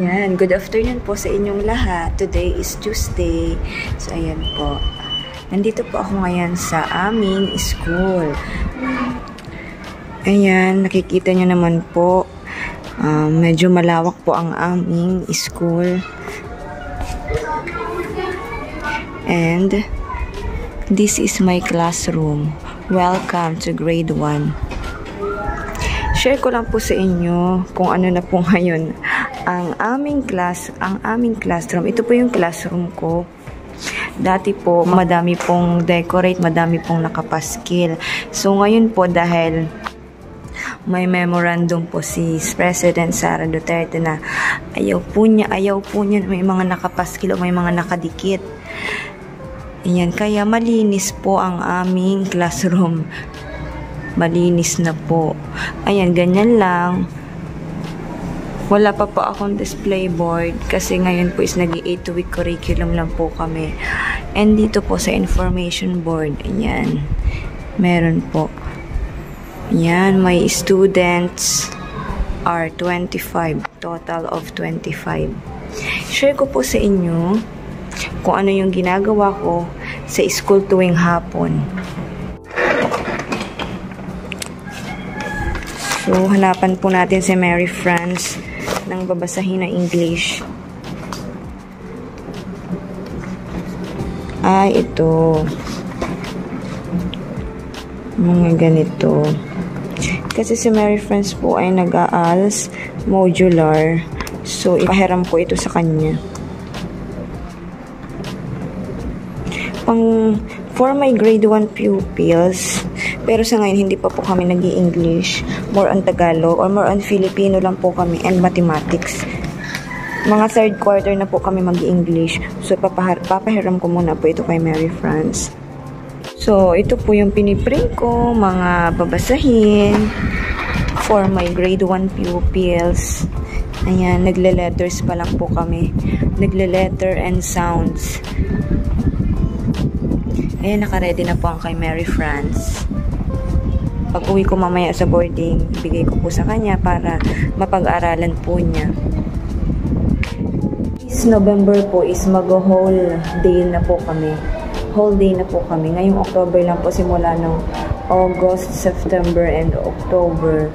Yan, good afternoon po sa inyong lahat. Today is Tuesday. So, ayan po. Nandito po ako ngayon sa aming school. Ayan, nakikita nyo naman po. Medyo malawak po ang aming school. And, this is my classroom. Welcome to grade 1. Share ko lang po sa inyo kung ano na po ngayon ang aming classroom. Ito po yung classroom ko. Dati po, madami pong decorate, madami pong nakapaskil. So, ngayon po, dahil may memorandum po si President Sara Duterte na ayaw po niya may mga nakapaskil o may mga nakadikit. Ayan, kaya malinis po ang aming classroom. Malinis na po. Ayan, ganyan lang. Wala pa po akong display board kasi ngayon po is nag-8 week curriculum lang po kami. And dito po sa information board, ayan, meron po. Ayan, my students are 25, total of 25. Share ko po sa inyo kung ano yung ginagawa ko sa school tuwing hapon. So, hanapan po natin si Mary France ng babasahin na English. Ito. Mga ganito. Kasi si Mary France po ay nag-AALS modular. So, ipahiram po ito sa kanya. For my grade 1 pupils, pero sa ngayon hindi pa po kami nag-i-English, more on Tagalog or more on Filipino lang po kami and mathematics. Mga third quarter na po kami mag-i-English. So papahiram ko muna po ito kay Mary France. So ito po yung piniprint ko, mga babasahin for my grade 1 pupils. Ayan, nagle-letters pa lang po kami. Nagle-letter and sounds. Ayan, naka-ready na po ang kay Mary France. Pag uwi ko mamaya sa boarding, bigay ko po sa kanya para mapag-aralan po niya. This November po is mag-whole day na po kami. Whole day na po kami. Ngayong October lang po, simula ng August, September, and October.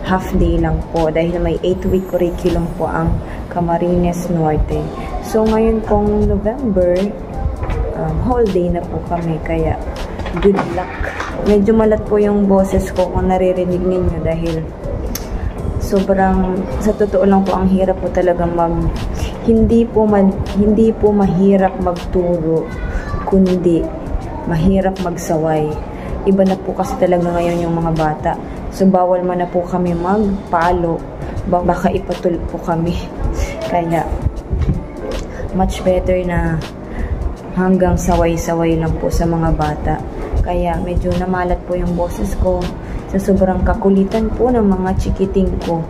Half day lang po dahil may 8-week curriculum po ang Camarines Norte. So, ngayon pong November, whole day na po kami, kaya good luck. Medyo malat po yung boses ko kung naririnig ninyo dahil sobrang, sa totoo lang po, ang hirap po talaga hindi po mahirap magturo, kundi mahirap magsaway. Iba na po kasi talaga ngayon yung mga bata. So, bawal man na po kami magpalo. Baka ipatul po kami. Kaya, much better na hanggang saway-saway lang po sa mga bata. Kaya medyo namalat po yung boses ko sa sobrang kakulitan po ng mga chikiting ko.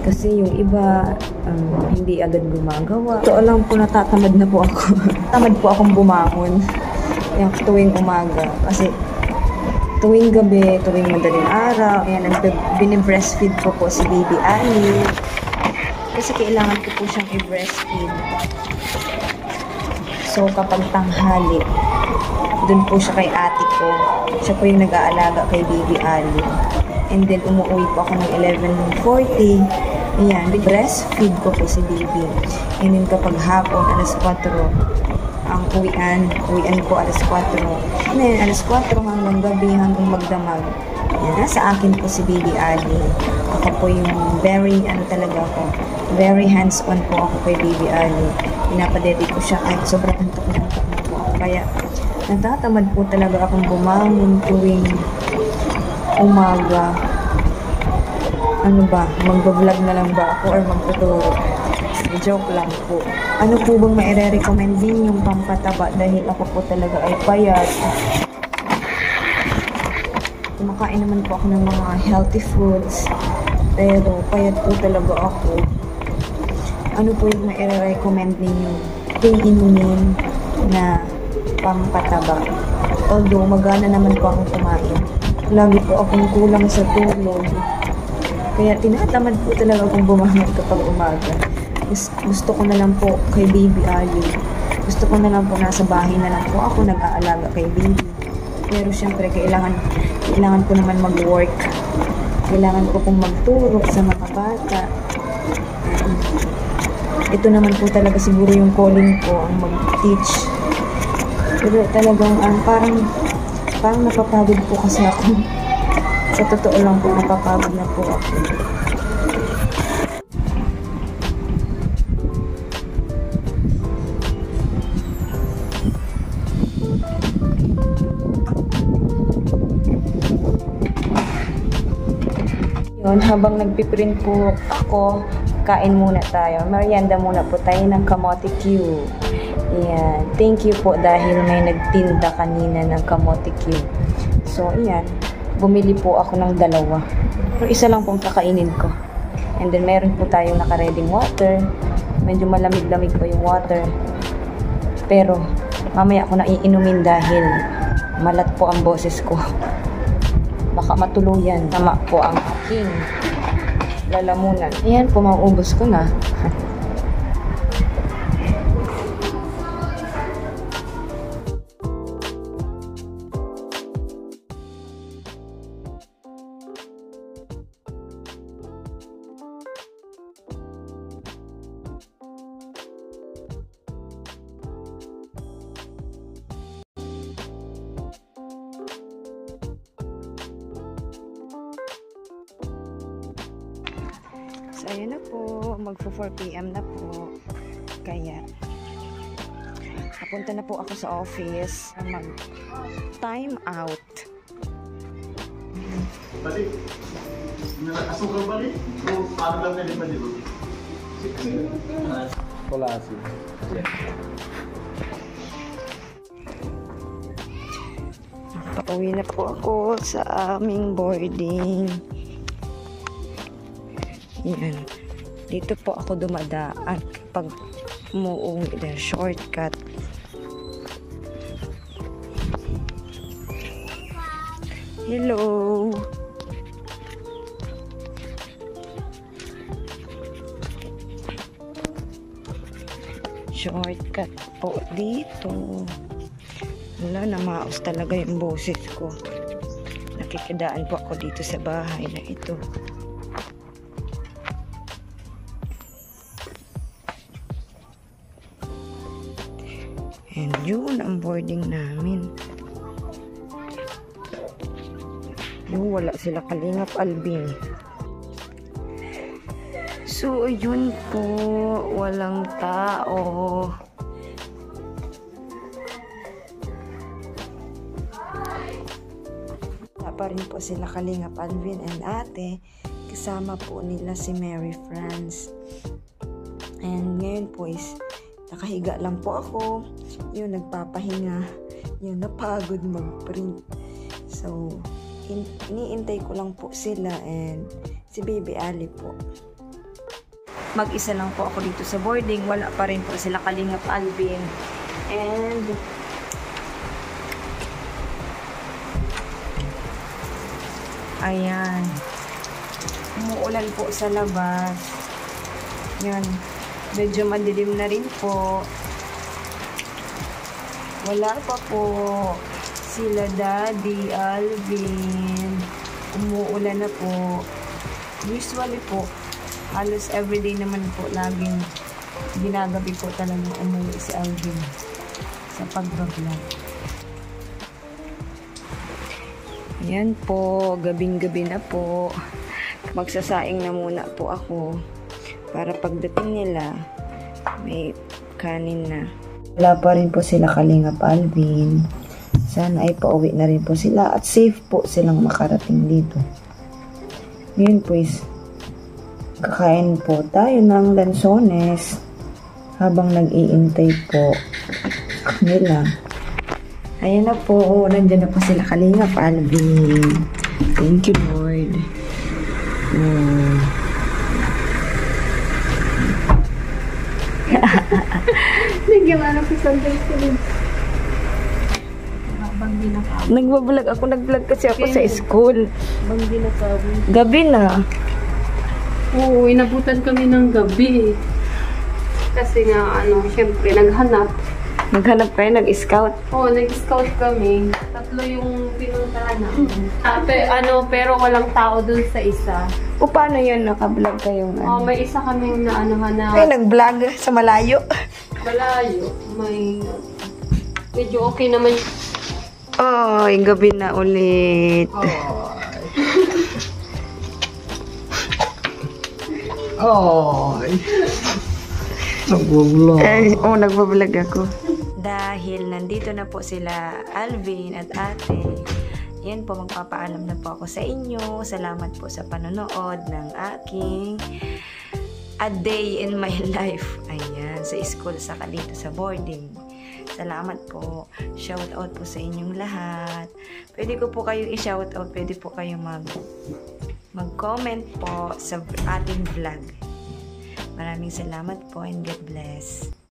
Kasi yung iba, hindi agad gumagawa. Totoo lang po, natatamad na po ako. Tamad po akong bumangon yung tuwing umaga. Kasi tuwing gabi, tuwing madaling araw, ayan, binibreastfeed ko po si Baby Ali. Kasi kailangan ko po siyang i-breastfeed. So, kapag tanghali, dun po siya kay ate ko. Siya po yung nag-aalaga kay Baby Ali. And then, umuwi po ako ng 11:40. Ayan, breastfeed ko po si Baby. And then, kapag hapon, alas 4, ang uwian po alas 4. And then, alas 4 hanggang gabi, hanggang magdamag. Ayan, nasa akin po si Baby Ali. Ako po yung very very hands-on po ako kay Baby Ali. Pinapadedit ko siya kahit sobrang antok na po ako. Kaya, natatamad po talaga akong bumangon tuwing umaga. Ano ba? Mag-vlog na lang ba ako or magtuturo? Joke lang po. Ano po bang maire-recommend din yung pampataba dahil ako po talaga ay payat. Kumakain naman po ako ng mga healthy foods. Pero payat po talaga ako. Ano po yung maire-recommend ninyo yung inumin na pampataba? Although magana naman po akong kumain. Lagi po akong kulang sa tulog. Kaya tinatamad po talaga akong bumangon kapag umaga. Gusto ko na lang po kay Baby Ali. Gusto ko na lang po nasa bahay na lang po ako nag-aalaga kay Baby. Pero syempre, kailangan ko naman mag-work. Kailangan ko pong magturo sa mga bata. Ito naman po talaga siguro yung calling ko, ang mag-teach. Pero talagang parang napapagod po kasi ako. Sa totoo lang po, napapagod na po ako. Yun, habang nagpiprint po ako, kain muna tayo. Merienda muna po tayo ng kamote Q. Ayan. Thank you po dahil may nagtinda kanina ng kamote Q. So, ayan. Bumili po ako ng 2. Pero isa lang pong kakainin ko. And then, meron po tayong nakareding water. Medyo malamig-lamig po yung water. Pero, mamaya ko na iinumin dahil malat po ang boses ko. Baka matuluyan. Tama po ang aking lalamunan. Ayan po, mauubos ko na. So, ayan na po. Magpo 4 PM na po. Kaya, napunta na po ako sa office. Mag-time out. Balik. Asukal balik. Paano lang na lima dito? Kolasi. Pauwi na po ako sa aming boarding. Yan. Dito po ako dumadaan pag umuwi na shortcut. Hello. Shortcut po dito. Wala na, maos talaga yung boses ko. Nakikidaan po ako dito sa bahay na ito. And yun ang boarding namin. Yung wala sila Kalingap Alvin. So, yun po. Walang tao. Wala pa rin po sila Kalingap Alvin and ate. Kasama po nila si Mary France. And ngayon po is nakahiga lang po ako. Yung nagpapahinga. Yung napagod mag-print. So, iniintay ko lang po sila and si Baby Ali po. Mag-isa lang po ako dito sa boarding. Wala pa rin po sila Kalingap Alvin. And ayan. Umuulan po sa labas. Yan. Medyo madilim na rin po. Wala pa po sila Daddy Alvin. Umuulan na po. Usually po, halos everyday naman po laging ginagabi po talaga umuwi si Alvin sa pagbablog. Ayan po, gabing-gabi na po. Magsasaing na muna po ako para pagdating nila may kanin na. Wala pa rin po sila Kalingap Alvin. Sana ay pauwi na rin po sila at safe po silang makarating dito. Ngayon po is kakain po tayo ng lansones habang nag-iintay po nila. Ayan na po, nandiyan na po sila Kalingap Alvin. Thank you, Lord. Nagyaman ako sa sandals ko din. Nagbablog ako, nag-vlog kasi ako sa school. Bang di na sabi. Gabi na. Oo, inabutan kami ng gabi. Kasi nga, syempre, naghanap. Naghanap kayo, nag-scout. Oo, nag-scout kami. 3 yung pinuntahan namin. Pero walang tao dun sa isa. O paano yun? Naka-vlog kayong ano? May isa kaming na Ay, nag-vlog sa malayo. malayo. Medyo okay naman. Oh, yung gabi na ulit. Nagbablog. Nagbablog ako. Dahil nandito na po sila Alvin at ate, yan po, magpapaalam na po ako sa inyo. Salamat po sa panonood ng aking A Day in My Life. Ayan, sa school, saka dito sa boarding. Salamat po. Shout out po sa inyong lahat. Pwede ko po kayong i-shout out. Pwede po kayong mag-comment po sa ating vlog. Maraming salamat po and God bless.